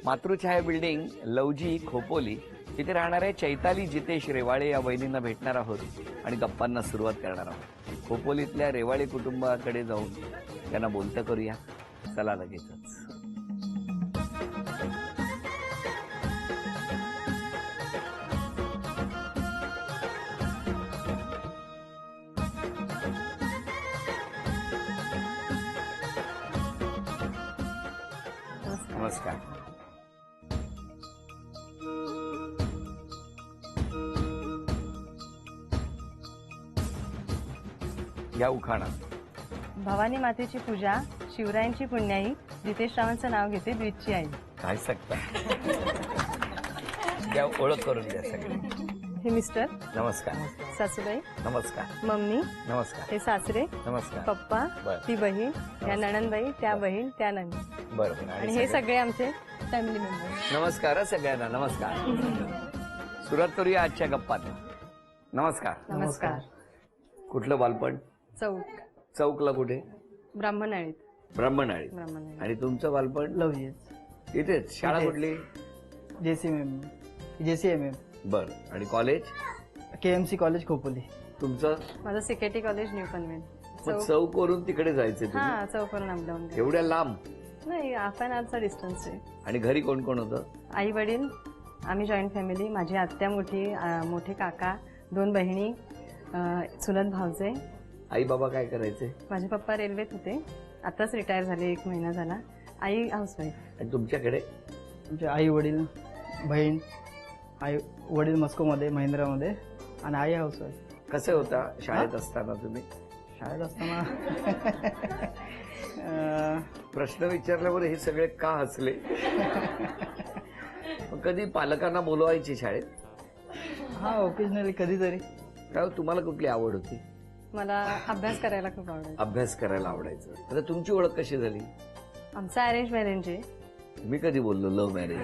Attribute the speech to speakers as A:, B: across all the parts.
A: Matrichhaya building Lavji Khopoli इथे राहणाऱ्या चैताली जितेश रेवाळे या वहिनींना भेटणार आहोत आणि गप्पांना सुरुवात करणार आहोत. खोपोलीतल्या रेवाळे कुटुंबाकडे जाऊन त्यांना बोलतं करूया. चला लगेचच. नमस्कार. या उखाणा.
B: भवानी मातेची पूजा, शिवरायांची पुण्याई, जितेशरावांचं नाव घेते द्विजची आई.
A: काय सांगता? द्या ओळख करून द्या सगळे.
B: हे मिस्टर,
A: नमस्कार.
B: सासूबाई,
A: नमस्कार.
B: मम्मी,
A: नमस्कार.
B: हे सासरे,
A: नमस्कार.
B: पप्पा,
A: बरं.
B: ती बहीण, त्या नणंदबाई, त्या बहीण, त्या नणंद,
A: बरोबर.
B: आणि हे सगळे आमचे फॅमिली मेंबर.
A: नमस्कार सगळ्यांना. नमस्कार. सुरुवात करूया आजच्या गप्पात. नमस्कार.
B: नमस्कार.
A: कुठलं बालपण?
B: चौक,
A: चौकला कुठे?
B: ब्राह्मणाळीत.
A: ब्राह्मणाळी.
B: ब्राह्मणाळी.
A: आणि तुमचं बालपण?
C: लवजीच
A: इथेच. शाळा
C: इथेच.
A: कुठली?
C: JCMM.
A: बर. आणि कॉलेज?
C: KMC college Khopoli.
A: तुमचं?
B: माझं सिकेटी कॉलेज न्यू कन्व्हेंट.
A: मग चौक वरून तिकडे जायचं तुम्ही?
B: हा, चौकवरून अपडाऊन.
A: एवढ्या लांब?
B: नाही, हाफ एन आवरचा डिस्टन्स आहे.
A: आणि घरी कोण कोण होतं?
B: आई वडील, आम्ही जॉईंट फॅमिली. माझी आत्या मोठी, मोठे काका, 2 बहिणी, चुलत भावजे.
A: आई बाबा काय करायचे?
B: माझे पप्पा रेल्वेत होते, आताच रिटायर झाले, 1 महिना झाला. आई हाऊसवाईफ.
A: आणि तुमच्याकडे?
C: आमचे आई वडील, बहीण. आई वडील मस्कोमध्ये, महिंद्रामध्ये, आणि आई हाऊसवाईफ.
A: कसं होता शाळेत असताना तुम्ही?
C: शाळेत असताना
A: प्रश्न विचारल्यावर हे सगळे का हसले? मग कधी पालकांना बोलवायचे शाळेत?
C: हा, ओकेजनली कधीतरी.
A: काय तुम्हाला कुठली आवड होती?
B: मला अभ्यास करायला खूप आवडायचा.
A: अभ्यास करायला आवडायचं. आता तुमची ओळख कशी झाली?
B: आमचा अरेंज मॅरेज आहे.
A: मी कधी बोललो लव्ह मॅरेज?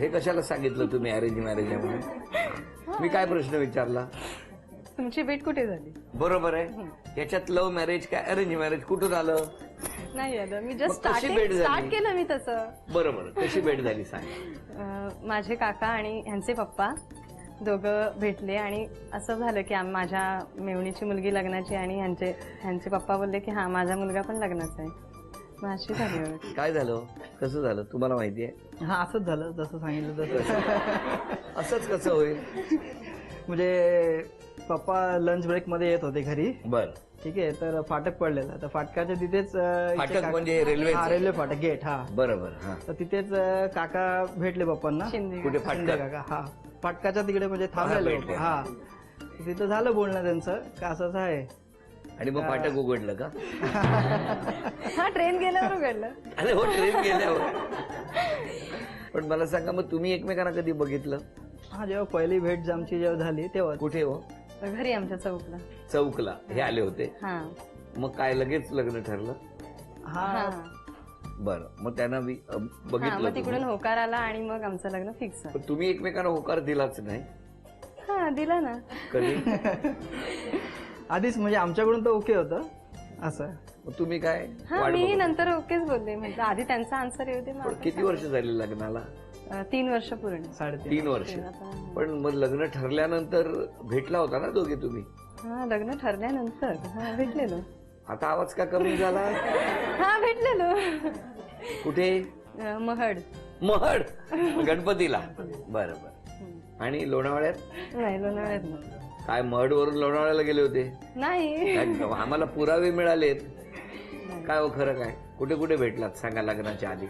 A: हे कशाला सांगितलं तुम्ही अरेंज मॅरेज आहे म्हणून? मी काय प्रश्न विचारला?
B: तुमची भेट कुठे झाली?
A: बरोबर आहे. याच्यात लव्ह मॅरेज काय अरेंज मॅरेज कुठून आलं?
B: नाही आलं, मी जस्ट
A: मग कशी भेट झाली?
B: स्टार्ट केलं मी तसं.
A: बरोबर. कशी भेट झाली सांग.
B: माझे काका आणि ह्यांचे पप्पा दोघं भेटले आणि असं झालं की माझ्या मेवणीची मुलगी लग्नाची, आणि ह्यांचे पप्पा बोलले की हा, माझा मुलगा पण लग्नाचा आहे. मग अशी झाली ओळख.
A: काय झालं? कसं झालं तुम्हाला माहिती आहे?
C: हा, असंच झालं जसं सांगितलं तसं.
A: असंच कसं होईल?
C: म्हणजे पप्पा लंच ब्रेक मध्ये येत होते घरी.
A: बर.
C: ठीक आहे, तर फाटक पडलेलं. तर फाटकाच्या तिथेच
A: फाटक म्हणजे रेल्वे?
C: रेल्वे फाटक, गेट. हा,
A: बरोबर. हा.
C: तर तिथेच काका भेटले पप्पांना.
B: शिंदे.
A: कुठे
C: शिंदे
A: फाटक?
C: काका. हा, फाटकाच्या तिकडे म्हणजे थांबलेले.
A: भेटले.
C: हा, तिथं झालं बोलणं त्यांचं का असंच आहे.
A: आणि मग फाटक उघडलं का?
B: हा, ट्रेन गेल्यावर उघडलं.
A: अरे हो, ट्रेन गेल्यावर. पण मला सांगा, मग तुम्ही एकमेकांना कधी बघितलं?
C: हा, जेव्हा पहिली भेट आमची जेव्हा झाली तेव्हा.
A: कुठे हो?
B: घरी आमच्या चौकला.
A: चौकला. हे आले होते.
B: हा.
A: मग काय लगेच लग्न ठरलं?
C: हा,
A: बरं. मग त्यांना
B: हा,
A: बघितलं
B: मग तिकडून
A: तुम्ही?
B: होकार आला आणि मग आमचं लग्न फिक्स झालं.
A: पण तुम्ही एकमेकांना होकार दिलाच नाही?
B: हा, दिला ना.
A: कधी?
C: आधीच म्हणजे आमच्याकडून तर ओके होतं असं.
A: मग तुम्ही काय
B: हा,
A: वाट
B: मी
A: बघत?
B: नंतर ओकेच बोलले. म्हटलं आधी त्यांचा आन्सर येऊ दे.
A: पण किती वर्ष झाली लग्नाला?
B: 3 वर्ष पूर्ण.
C: 3.5
A: 3 वर्ष.
B: आता.
A: पण मग लग्न ठरल्यानंतर भेटला होता ना दोघे तुम्ही?
B: हा, लग्न ठरल्यानंतर हा भेटलेलो.
A: आता आवाज का कमी झाला?
B: हा, भेटलेलो.
A: कुठे?
B: महड.
A: महड. गणपतीला. बरोबर. आणि लोणावळ्यात?
B: नाही, लोणावळ्यात नाही.
A: काय महड वरून लोणावळ्याला गेले होते?
B: नाही.
A: काय आम्हाला पुरावे मिळालेत. काय हो खरं काय? कुठे कुठे भेटलात सांगा लग्नाच्या आधी?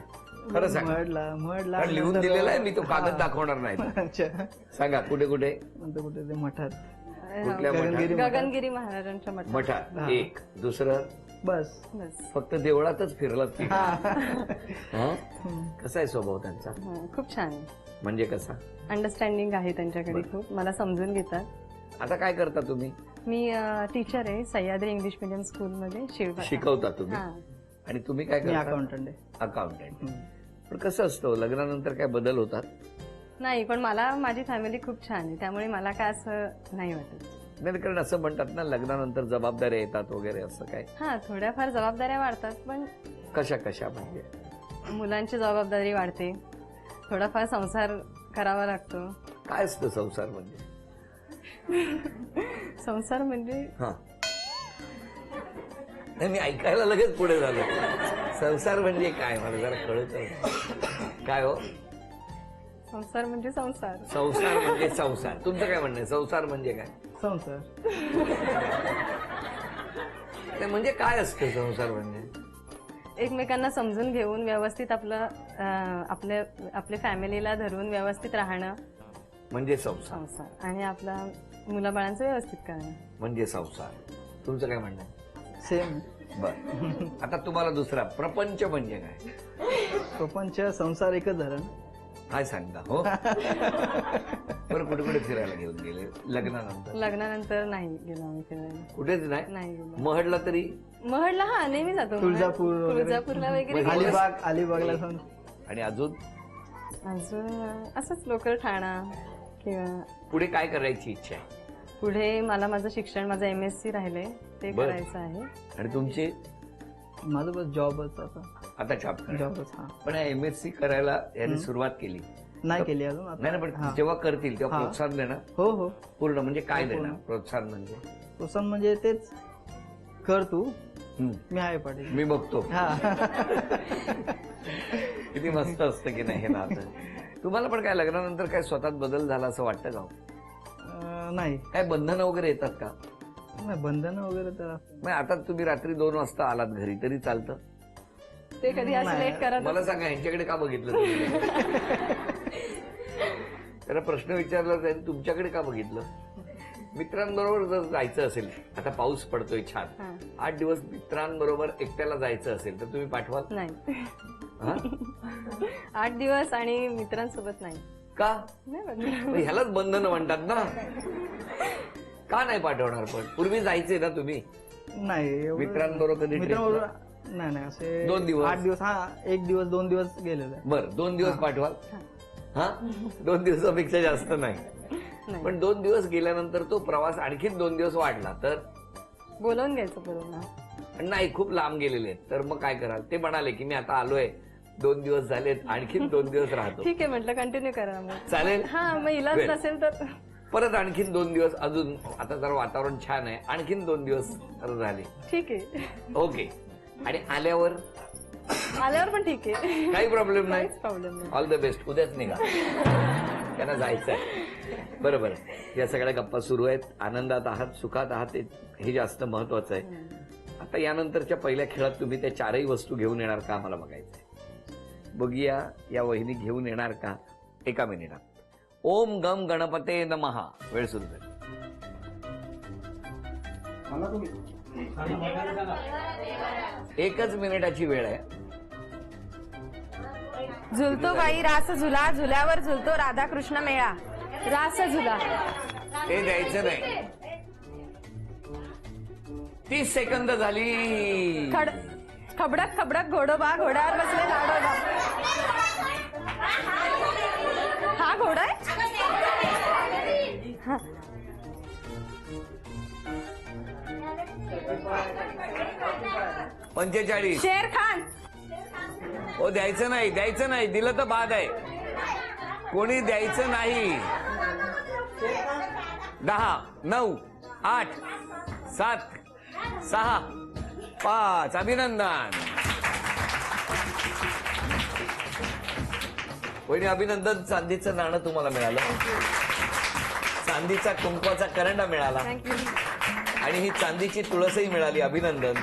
A: खरं सांगा.
C: महडला
A: कारण लिहून दिलेला आहे मी, तो कागद दाखवणार नाही.
C: अच्छा.
A: सांगा कुठे कुठे?
C: नंतर कुठे ते मठात.
A: कुठल्या मठात?
B: गगनगिरी महाराजांच्या मठात.
A: मठात. एक. दुसरं?
C: बस.
B: बस.
A: फक्त देवळातच फिरलात की?
C: हा.
A: हं? कसा आहे स्वभाव त्यांचा?
B: हा, खूप छान आहे.
A: म्हणजे कसा?
B: अंडरस्टँडिंग आहे त्यांच्याकडे खूप. मला समजून घेतात.
A: आता काय करता तुम्ही?
B: मी टीचर आहे सह्याद्री इंग्लिश मीडियम स्कूलमध्ये.
A: शिकवता तुम्ही?
B: हा.
A: आणि तुम्ही काय
C: मी
A: करता?
C: अकाउंटंट आहे.
A: अकाउंटंट. पण कसं असतं लग्नानंतर काय बदल होतात?
B: नाही, पण मला माझी फॅमिली खूप छान आहे, त्यामुळे मला काय असं नाही वाटत.
A: नाही, कारण असं म्हणतात ना लग्नानंतर जबाबदाऱ्या येतात वगैरे, असं काय?
B: हा, थोड्याफार जबाबदाऱ्या वाढतात, पण
A: कशा कशा म्हणजे?
B: मुलांची जबाबदारी वाढते, थोडाफार संसार करावा लागतो.
A: काय असतं संसार म्हणजे?
B: संसार म्हणजे
A: हा नाही, मी ऐकायला लगेच पुढे झालो. संसार म्हणजे काय मला जरा कळत नाही. काय हो?
B: संसार म्हणजे संसार.
A: संसार म्हणजे संसार. तुमचं काय म्हणणं आहे? संसार म्हणजे काय?
C: संसार
A: नाही, म्हणजे काय असतं संसार म्हणजे?
B: एकमेकांना समजून घेऊन व्यवस्थित आपल्या फॅमिलीला धरून व्यवस्थित राहणं
A: म्हणजे संसार.
B: संसार, आणि आपला मुलाबाळांचं व्यवस्थित करणं
A: म्हणजे संसार. तुमचं काय म्हणणं आहे?
C: सेम.
A: बर. आता तुम्हाला दुसरा प्रपंच म्हणजे काय?
C: प्रपंच संसार एकच झाला ना.
A: काय सांगता हो? बरं, कुठे कुठे फिरायला घेऊन गेले लग्नानंतर?
B: लग्नानंतर नाही गेलो आम्ही फिरायला.
A: कुठेच नाही.
B: नाही गेलो.
A: महडला तरी?
B: महडला हा नेहमी जातो.
C: तुळजापूर वगैरे.
B: तुळजापूरला वगैरे.
C: अलिबागला जाऊन.
A: आणि अजून
B: अजून असंच लोकल ठाणा किंवा
A: पुढे काय करायची इच्छा आहे?
B: पुढे मला माझं शिक्षण, माझं MSc राहिले ते
A: बरं.
B: करायचं आहे.
A: आणि तुमची?
C: माझं बस जॉबच आता.
A: आता जॉब करा.
C: जॉबच. हा
A: पण MSc करायला यांनी सुरुवात केली
C: नाही केली अजून आता.
A: नाही ना, पण
C: हा.
A: जेव्हा करतील तेव्हा
C: हा.
A: प्रोत्साहन देणार
C: हो हो.
A: पूर्ण. म्हणजे काय
C: पूर्ण.
A: देणार प्रोत्साहन म्हणजे?
C: प्रोत्साहन म्हणजे तेच, कर तू,
A: हम्म.
C: मी आहे पाटील.
A: मी बघतो.
C: हा.
A: किती मस्त असतं की नाही हे नातं. तुम्हाला पण काय लग्नानंतर काय स्वतःत बदल झाला असं वाटतं का?
C: नाही
A: काय बंधनं वगैरे येतात का?
C: नाही, बंधन वगैरे तर
A: मग आता तुम्ही रात्री 2 वाजता आलात घरी तरी चालतं?
B: ते कधी असं
C: नाही.
B: लेट करत
A: मला सांगा, ह्यांच्याकडे का बघितलं तुम्ही? त्याला प्रश्न विचारला जाईल, तुमच्याकडे का बघितलं? मित्रांबरोबर जर जायचं असेल, आता पाऊस पडतोय छान,
B: हा.
A: 8 दिवस मित्रांबरोबर एकट्याला जायचं असेल तर तुम्ही पाठवाल?
B: नाही.
A: हा?
B: 8 दिवस आणि मित्रांसोबत नाही.
A: का?
B: नाही बघणार.
A: मग ह्यालाच बंधन म्हणतात ना. का नाही पाठवणार? पण पूर्वी जायचे ना तुम्ही
C: नाही एवढं-
A: मित्रांबरोबर कधी
C: मित्रांबरोबर
A: ट्रिपला?
C: नाही नाही असे
A: 2 दिवस?
C: 8 दिवस. हा 1 दिवस 2 दिवस गेलेलो आहे.
A: बरं, 2 दिवस पाठवाल? हा, 2 दिवसापेक्षा जास्त नाही.
B: नाही.
A: पण 2 दिवस गेल्यानंतर तो प्रवास आणखीन 2 दिवस वाढला तर?
B: बोलवून घ्यायचं बरोबर.
A: नाही, खूप लांब गेलेले आहेत तर मग काय कराल? ते म्हणाले की मी आता आलोय, 2 दिवस झालेत, आणखीन 2 दिवस राहतो.
B: ठीक आहे म्हटलं, कंटिन्यू करा मग.
A: चालेल?
B: हा, मग इलाज
A: वेळ.
B: नसेल तर
A: परत आणखीन 2 दिवस अजून. आता जर वातावरण छान आहे, आणखीन 2 दिवस झाले.
B: ठीक आहे.
A: ओके. आणि आल्यावर
B: आल्यावर पण ठीक आहे.
A: काही प्रॉब्लेम नाही.
B: काहीच प्रॉब्लेम नाही.
A: All the best. उद्याच निघा, त्यांना जायचं आहे. बरोबर. या सगळ्या गप्पा सुरू आहेत, आनंदात आहात, सुखात आहात, हे जास्त महत्वाचं आहे. आता यानंतरच्या पहिल्या खेळात तुम्ही त्या 4ही वस्तू घेऊन येणार का मला बघायचंय. बघूया या वहिनी घेऊन येणार का. 1 मिनिटात. ओम गम गणपते नमः. वेळ सुरू झाली. एकच मिनिटाची वेळ आहे.
D: झुलतो बाई रास झुला, झुल्यावर झुलतो राधाकृष्ण मेळा.
B: रास झुला.
A: ते द्यायचं नाही. 30 सेकंद झाली.
D: खबडक खबडक घोडोबा, घोड्यावर बसले लाडोबा. हा घोडा आहे.
A: 45.
D: शेर खान.
A: हो, द्यायचं नाही, द्यायचं नाही. दिलं तर बाद आहे. कोणी द्यायचं नाही. 10, 9, 8, 7, 6, 5. अभिनंदन. वहिनी, अभिनंदन. चांदीचं नाणं तुम्हाला मिळालं. चांदीचा कुंकवाचा करंडा मिळाला.
B: थँक्यू.
A: आणि ही चांदीची तुळसही मिळाली. अभिनंदन.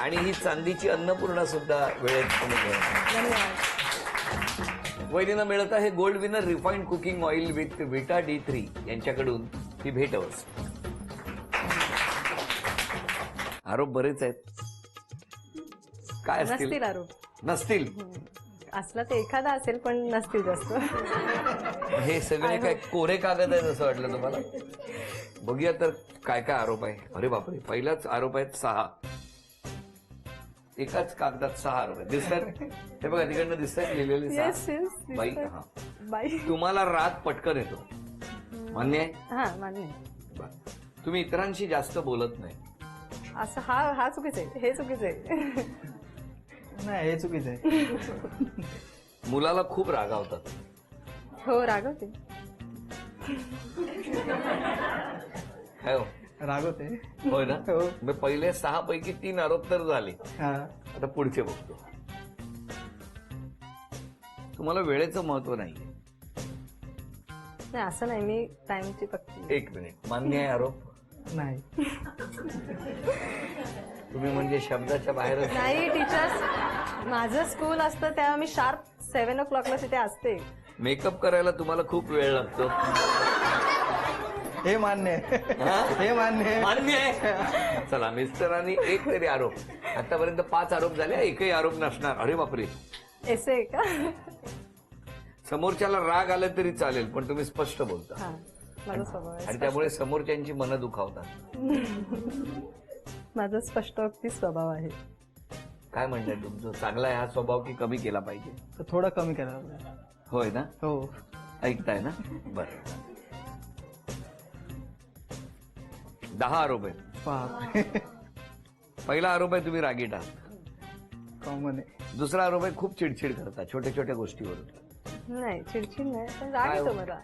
A: आणि ही चांदीची अन्नपूर्णा सुद्धा वेळेत तुम्ही घेतली.
B: धन्यवाद.
A: वहिनीनं मिळत आहे gold winner refined cooking oil with विटा D3 यांच्याकडून ही भेटवस्तू. आरोप बरेच आहेत. काय असतील?
B: नसतील आरोप.
A: नसतील.
B: असला तर एखादा असेल, पण नसतील जास्त.
A: हे सगळे काय कोरे कागद आहेत असं वाटलं तुम्हाला? बघूया तर काय काय आरोप आहे. अरे बापरे, पहिलाच आरोप आहेत 6. एकाच कागदात 6 आरोप आहेत. दिसतात हे बघा, तिकडनं दिसतात लिहिलेले
B: येस
A: 6.
B: येस.
A: बाई, हा.
B: बाई.
A: तुम्हाला राग पटकन येतो, मान्य आहे?
B: हा, मान्य आहे.
A: बरं. तुम्ही इतरांशी जास्त बोलत नाही.
B: असं हा चुकीचं आहे, हे चुकीचं आहे.
C: नाही, हे चुकीचं आहे.
A: मुलाला खूप रागावतात.
B: हो रागवते.
A: काय हो?
C: रागवते.
A: होय ना?
C: हो.
A: मग पहिले 6 पैकी 3 आरोप तर झाले.
C: हा.
A: आता पुढचे बघतो. तुम्हाला वेळेचं महत्व नाही.
B: नाही असं नाही, मी टाइमची पक्की.
A: 1 मिनिट. मान्य आहे आरोप?
C: नाही.
A: तुम्ही म्हणजे शब्दाच्या बाहेरच.
B: नाही टीचर्स, माझं स्कूल असतं तेव्हा मी शार्प 7 o'clockला तिथे असते.
A: मेकअप करायला तुम्हाला खूप वेळ लागतो.
C: हे मान्य आहे.
A: हा?
C: हे मान्य आहे.
A: मान्य आहे. चला मिस्टरांनी एक तरी आरोप. आतापर्यंत 5 आरोप झाले, एकही आरोप नसणार. अरे बापरे.
B: एसे आहे का?
A: समोरच्याला राग आला तरी चालेल, पण तुम्ही स्पष्ट बोलता
B: हा माझा स्वभाव आहे.
A: आणि त्यामुळे समोरच्यांची मनं दुखावतात.
B: माझा स्पष्टोक्ती स्वभाव आहे.
A: काय म्हणताय तुमचं? चांगला आहे हा स्वभाव की कमी केला पाहिजे?
C: तर थोडं कमी करायला पाहिजे.
A: होय ना?
C: हो.
A: ऐकताय ना? बरं. 10 आरोप आहेत.
C: पहा.
A: पहिला आरोप आहे तुम्ही रागीट आहात.
C: कॉमन आहे.
A: दुसरा आरोप आहे खूप चिडचिड करता छोट्या छोट्या गोष्टीवरून.
B: नाही चिडचिड नाही, पण राग
A: काय
B: येतो
A: हो?
B: मला.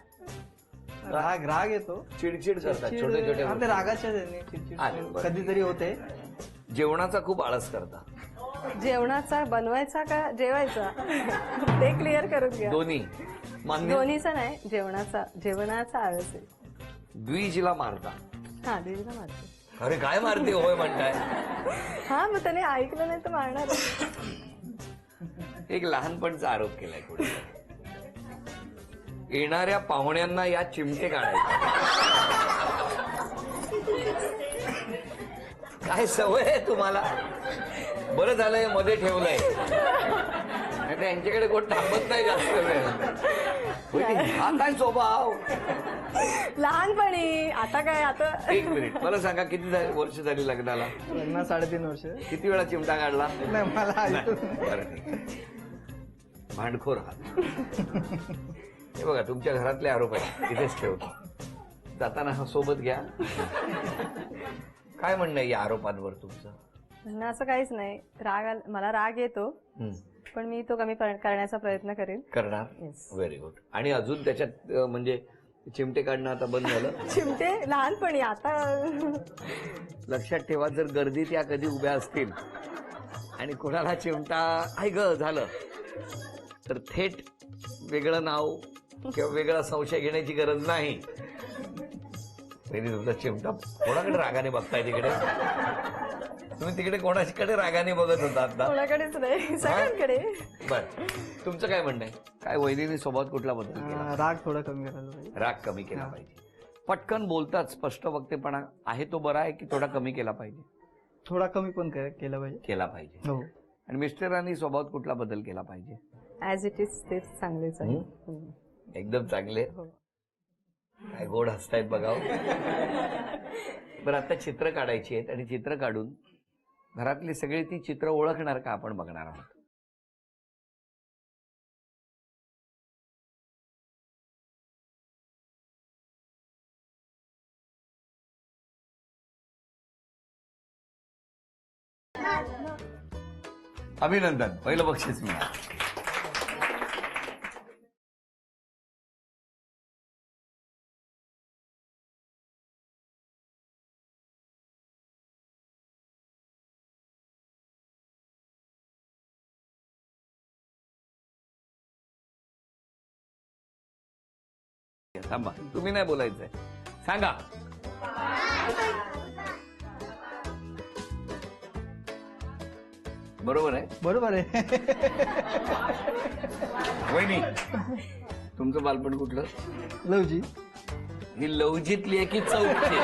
C: राग येतो.
A: चिडचिड करता छोट्या छोट्या
C: आपल्या रागाच्या ह्याने चिडचिड
A: आले, बरं.
C: कधीतरी होते.
A: जेवणाचा खूप आळस करता.
B: जेवणाचा बनवायचा का जेवायचा ते क्लिअर करून घ्या.
A: दोन्ही मान्य.
B: दोन्हीचा नाही, जेवणाचा आळस आहे.
A: द्विजला मारता.
B: हा दीदीला मारते.
A: अरे काय मारते होय म्हणताय?
B: हा मग त्याने ऐकलं नाही तर मारणार.
A: एक लहानपणचा आरोप केलाय कोणी. येणाऱ्या पाहुण्यांना या चिमटे काढायचे. काय सवय आहे तुम्हाला? बरं झालंय मध्ये ठेवलंय, नाही तर यांच्याकडे कोण थांबत नाही जास्त वेळ. होय, हा काय स्वभाव?
B: लहानपणी, आता काय आता.
A: 1 मिनिट, मला सांगा किती वर्ष झाली लग्नाला?
C: लग्न 3.5 वर्ष.
A: किती वेळा चिमटा काढला?
C: नाही मला
A: नाही. बरं ठीक आहे. भांडखोर आहात. हे बघा तुमच्या घरातले आरोप आहेत, इथेच ठेवतो. जाताना हा सोबत घ्या. काय म्हणणं आहे या आरोपांवर तुमचं?
B: म्हणणं असं काहीच नाही. मला राग येतो, पण मी तो कमी करण्याचा प्रयत्न करेन.
A: करणार.
B: Yes.
A: Very good. आणि अजून त्याच्यात म्हणजे चिमटे काढणं आता बंद झालं?
B: चिमटे लहानपणी, आता
A: लक्षात ठेवा, जर गर्दीत या कधी उभ्या असतील आणि कोणाला चिमटा आई ग झालं तर थेट वेगळं नाव किंवा वेगळा संशय घेण्याची गरज नाही. पहिली तुमचा चिमटा कोणाकडे रागाने बघताय तिकडे? तुम्ही तिकडे कोणाकडे रागाने बघत होता आता?
B: कोणाकडेच नाही, सगळ्यांकडे.
A: बर, तुमचं काय म्हणणं आहे? काय वैदिनी स्वभावात कुठला बदल केला?
C: राग थोडा कमी करायला पाहिजे.
A: राग कमी केला पाहिजे. पटकन बोलतात, स्पष्ट वक्तेपणा आहे तो बरा आहे की थोडा कमी केला पाहिजे?
C: थोडा कमी पण केला पाहिजे.
A: केला पाहिजे.
C: हो.
A: आणि मिस्टरांनी स्वभावात कुठला बदल केला पाहिजे?
B: ऍज इट इज ते चांगलेच आहे.
A: एकदम चांगले.
B: हो.
A: काय गोड हसतायत बघाव. बरं, आता चित्र काढायची आहेत आणि चित्र काढून घरातली सगळी ती चित्र ओळखणार का आपण बघणार आहोत. अभिनंदन, पहिलं बक्षीस मिळालं. थांबा, तुम्ही नाही बोलायचंय, सांगा. बरोबर आहे.
C: बरोबर आहे.
A: वहिनी, तुमचं बालपण कुठलं?
C: लवजी.
A: ही लवजीतली आहे की चौकची?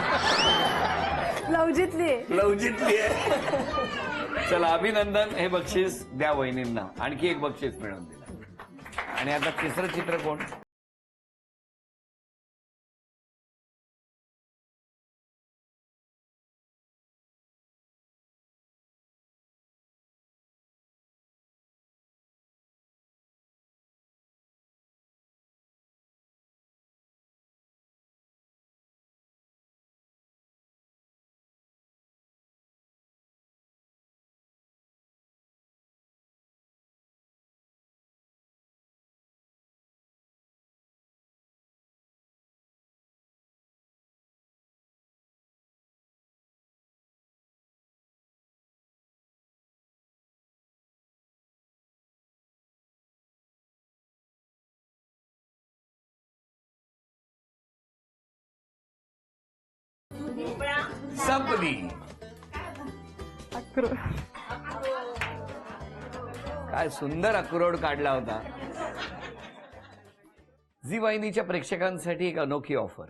B: लवजीतली आहे.
A: लवजीतली आहे. चला अभिनंदन, हे बक्षीस द्या वहिनींना. आणखी एक बक्षीस मिळवून दिलं. आणि आता तिसरं चित्र कोण? संपली.
B: अक्रोड.
A: काय सुंदर अक्रोड काढला होता. झी वाहिनीच्या प्रेक्षकांसाठी एक अनोखी ऑफर.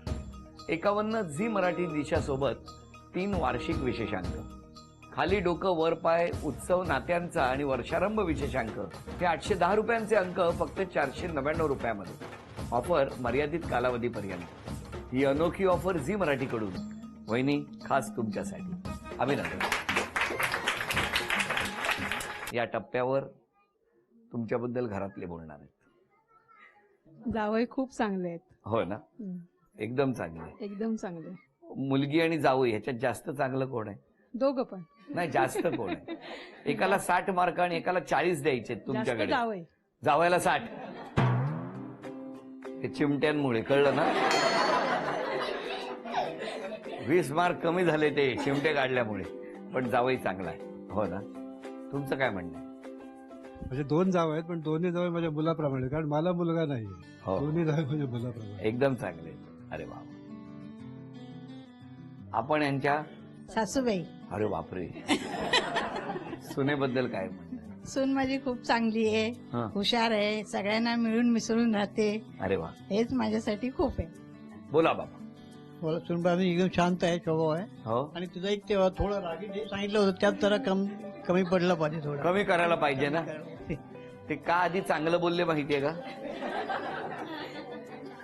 A: 51 झी मराठी दिशासोबत 3 वार्षिक विशेषांक. खाली डोकं वर पाय उत्सव नात्यांचा आणि वर्षारंभ विशेषांक हे 810 रुपयांचे अंक फक्त 499 रुपयामध्ये. ऑफर मर्यादित कालावधीपर्यंत. ही अनोखी ऑफर झी मराठीकडून वहिनी खास तुमच्यासाठी. अभिनंदन. या टप्प्यावर तुमच्याबद्दल घरातले बोलणार आहेत.
E: जावई खूप चांगले आहेत.
A: हो ना, एकदम चांगले.
E: एकदम चांगले.
A: मुलगी आणि जावई ह्याच्यात जास्त चांगलं कोण आहे?
E: दोघं पण.
A: नाही, जास्त कोण आहे? एकाला 60 मार्क आणि एकाला 40 द्यायचे
E: जास्त
A: तुमच्याकडे.
E: जावई.
A: जावयाला 60. हे चिमट्यांमुळे कळलं ना. 20 मार्क कमी झाले ते चिमटे काढल्यामुळे. पण जावई चांगला आहे. हो ना. तुमचं काय म्हणणं आहे?
F: म्हणजे 2 जावं आहेत, पण दोन्ही जावं माझ्या मुलाप्रमाणे, कारण मला मुलगा नाही.
A: हो,
F: दोन्ही जावं माझ्या मुलाप्रमाणे.
A: एकदम चांगले. अरे वा. आपण यांच्या
G: सासूबाई.
A: अरे बापरे. सुनेबद्दल काय म्हणणं?
G: सून माझी खूप चांगली आहे,
A: हं.
G: हुशार आहे, सगळ्यांना मिळून मिसळून राहते.
A: अरे वा.
G: हेच माझ्यासाठी खूप आहे.
A: बोला बाबा.
C: मला सुनबाई एकदम शांत आहे, स्वभाव आहे.
A: हो,
C: आणि तुझं एक तेव्हा थोडं रागीट जे सांगितलं होतं त्यात जरा कमी पडलं पाहिजे थोडं.
A: कमी करायला पाहिजे ना. ते का आधी चांगलं बोलले माहितीये का?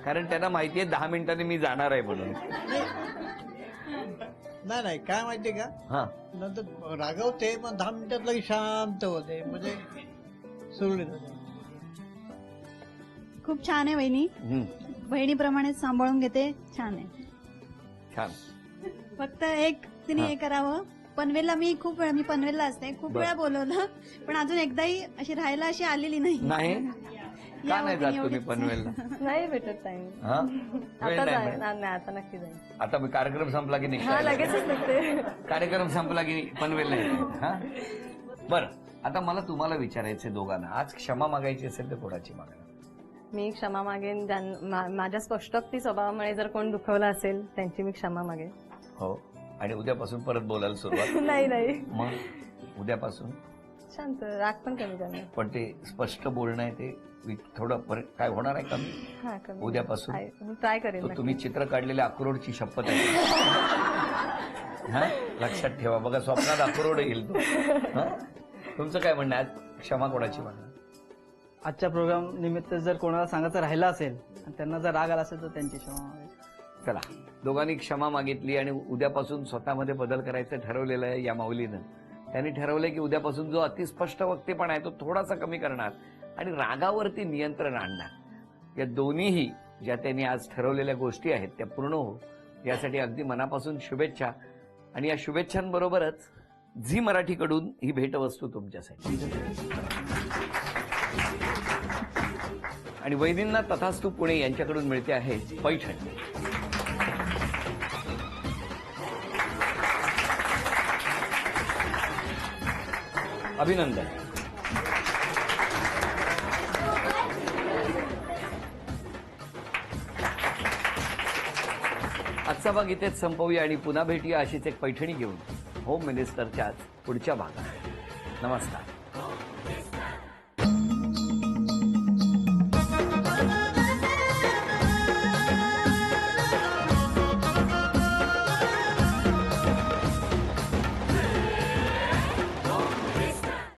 A: कारण त्यांना माहितीये 10 मिनिटांनी मी जाणार आहे म्हणून.
C: नाही काय माहितीये का,
A: हा,
C: नंतर रागवते पण 10 मिनिटात लगेच शांत होते, म्हणजे सुरळीत होते.
H: खूप छान आहे वहिनी. बहिणीप्रमाणे सांभाळून घेते. छान आहे.
A: छान.
H: फक्त एक तिने हे करावं. पनवेलला मी पनवेलला असते, खूप
A: बरं.
H: वेळा बोलवलं, पण अजून एकदाही अशी राहायला अशी आलेली नाही.
A: नाही का
H: या
A: नाही
H: वहिनी
A: जात तुम्ही
H: एवढीच.
A: पनवेलला?
B: नाही भेटत टाइम.
A: हा, वेळ
B: आता
A: नाही
B: जाईल.
A: मिळत.
B: नाही, आता नक्की जाईल.
A: आता मी कार्यक्रम संपला की
B: हा,
A: निघताय?
B: लगेचच निघते.
A: कार्यक्रम संपला की पनवेल नाही. हा, बरं. आता मला तुम्हाला विचारायचं दोघांना, आज क्षमा मागायची असेल तर कोणाची मागणार?
B: मी क्षमा मागेन माझ्या स्पष्टोक्ती स्वभावामुळे जर कोण दुखवलं असेल त्यांची मी क्षमा मागेन.
A: हो. आणि उद्यापासून परत बोलायला सुरुवात.
B: नाही
A: मग उद्यापासून
B: शांत, राग पण कमी करणार.
A: पण ते स्पष्ट बोलणं आहे ते थोडं काय होणार आहे कमी?
B: हा, कमी.
A: उद्यापासून
B: आहे. मी ट्राय करेन
A: तो
B: नक्की.
A: तुम्ही चित्र काढलेल्या अक्रोडची शपथ आहे. हा, लक्षात ठेवा. बघा, स्वप्नात अक्रोड येईल तो. हा? तुमचं काय म्हणणं आहे? आज क्षमा कोणाची म्हणणार?
C: आजच्या प्रोग्राम निमित्त जर कोणाला सांगायचं राहिलं असेल आणि त्यांना जर राग आला असेल तर त्यांची क्षमा मागावी.
A: चला, दोघांनी क्षमा मागितली आणि उद्यापासून स्वतःमध्ये बदल करायचं ठरवलेलं आहे या माऊलीनं. त्यांनी ठरवलंय की उद्यापासून जो अतिस्पष्ट वक्तेपणा आहे तो थोडासा कमी करणार आणि रागावरती नियंत्रण आणणार. या दोन्हीही ज्या त्यांनी आज ठरवलेल्या गोष्टी आहेत त्या पूर्ण हो, यासाठी अगदी मनापासून शुभेच्छा. आणि या शुभेच्छांबरोबरच झी मराठीकडून ही भेटवस्तू तुमच्यासाठी. आणि वैदींना तथास्तु पुणे यांच्याकडून मिळते आहे पैठण. अभिनंदन. आजचा भाग इथेच संपवूया आणि पुन्हा भेटूया अशीच एक पैठणी घेऊन होम मिनिस्टरच्या पुढच्या भागात. नमस्कार.